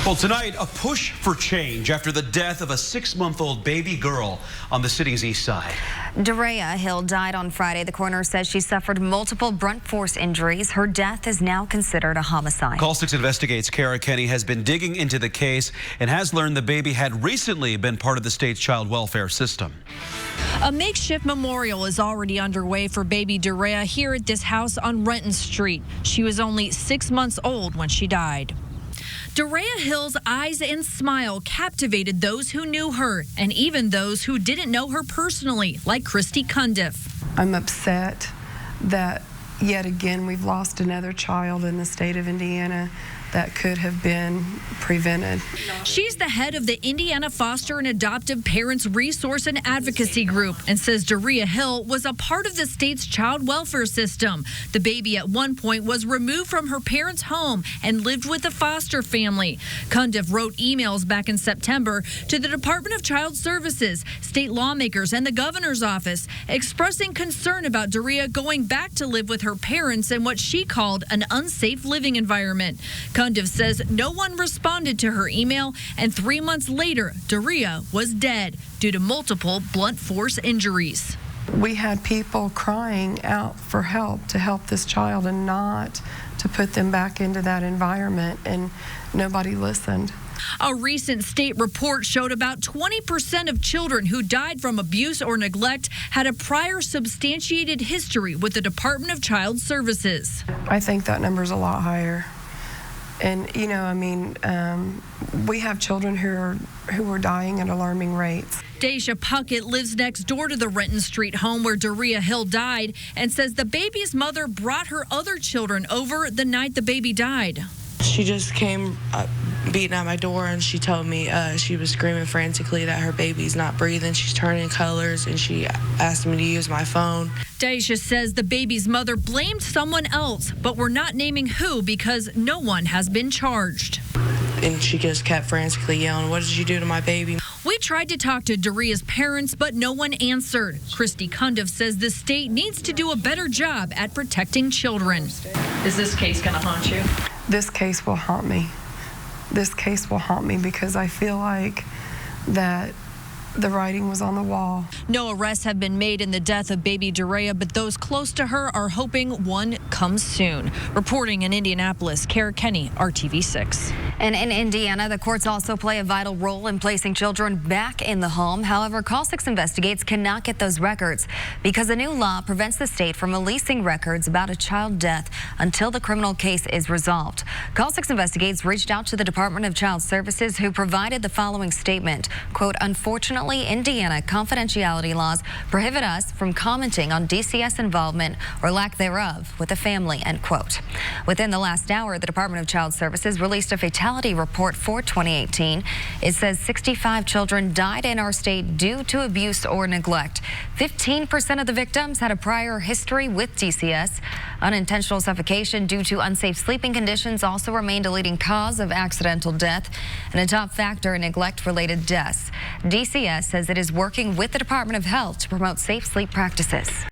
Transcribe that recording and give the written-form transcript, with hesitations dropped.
Well, tonight, a push for change after the death of a 6-month-old baby girl on the city's east side. Daria Hill died on Friday. The coroner says she suffered multiple blunt force injuries. Her death is now considered a homicide. Call 6 Investigates' Kara Kenny has been digging into the case and has learned the baby had recently been part of the state's child welfare system. A makeshift memorial is already underway for baby Daria here at this house on Renton Street. She was only 6 months old when she died. Daria Hill's eyes and smile captivated those who knew her and even those who didn't know her personally, like Christy Cundiff. I'm upset that yet again we've lost another child in the state of Indiana that could have been prevented. She's the head of the Indiana Foster and Adoptive Parents Resource and Advocacy Group and says Daria Hill was a part of the state's child welfare system. The baby at one point was removed from her parents' home and lived with a foster family. Cundiff wrote emails back in September to the Department of Child Services, state lawmakers, and the governor's office, expressing concern about Daria going back to live with her parents in what she called an unsafe living environment. Cundiff says no one responded to her email, and 3 months later, Daria was dead due to multiple blunt force injuries. We had people crying out for help to help this child and not to put them back into that environment, and nobody listened. A recent state report showed about 20% of children who died from abuse or neglect had a prior substantiated history with the Department of Child Services. I think that number's a lot higher. And, you know, I mean, we have children who are dying at alarming rates. Daisha Puckett lives next door to the Renton Street home where Daria Hill died and says the baby's mother brought her other children over the night the baby died. She just came beating at my door, and she told me she was screaming frantically that her baby's not breathing. She's turning colors, and she asked me to use my phone. Daisha says the baby's mother blamed someone else, but we're not naming who because no one has been charged. And she just kept frantically yelling, "What did you do to my baby?" We tried to talk to Daria's parents, but no one answered. Christy Cundiff says the state needs to do a better job at protecting children. Is this case going to haunt you? This case will haunt me. This case will haunt me because I feel like that the writing was on the wall. No arrests have been made in the death of baby Daria, but those close to her are hoping one comes soon. Reporting in Indianapolis, Kara Kenny, RTV6. And in Indiana, the courts also play a vital role in placing children back in the home. However, Call 6 Investigates cannot get those records because a new law prevents the state from releasing records about a child death until the criminal case is resolved. Call 6 Investigates reached out to the Department of Child Services, who provided the following statement, quote, "Unfortunately, Indiana confidentiality laws prohibit us from commenting on DCS involvement or lack thereof with a family," end quote. Within the last hour, the Department of Child Services released a fatality report for 2018. It says 65 children died in our state due to abuse or neglect. 15% of the victims had a prior history with DCS. Unintentional suffocation due to unsafe sleeping conditions also remained a leading cause of accidental death and a top factor in neglect-related deaths. DCS says it is working with the Department of Health to promote safe sleep practices.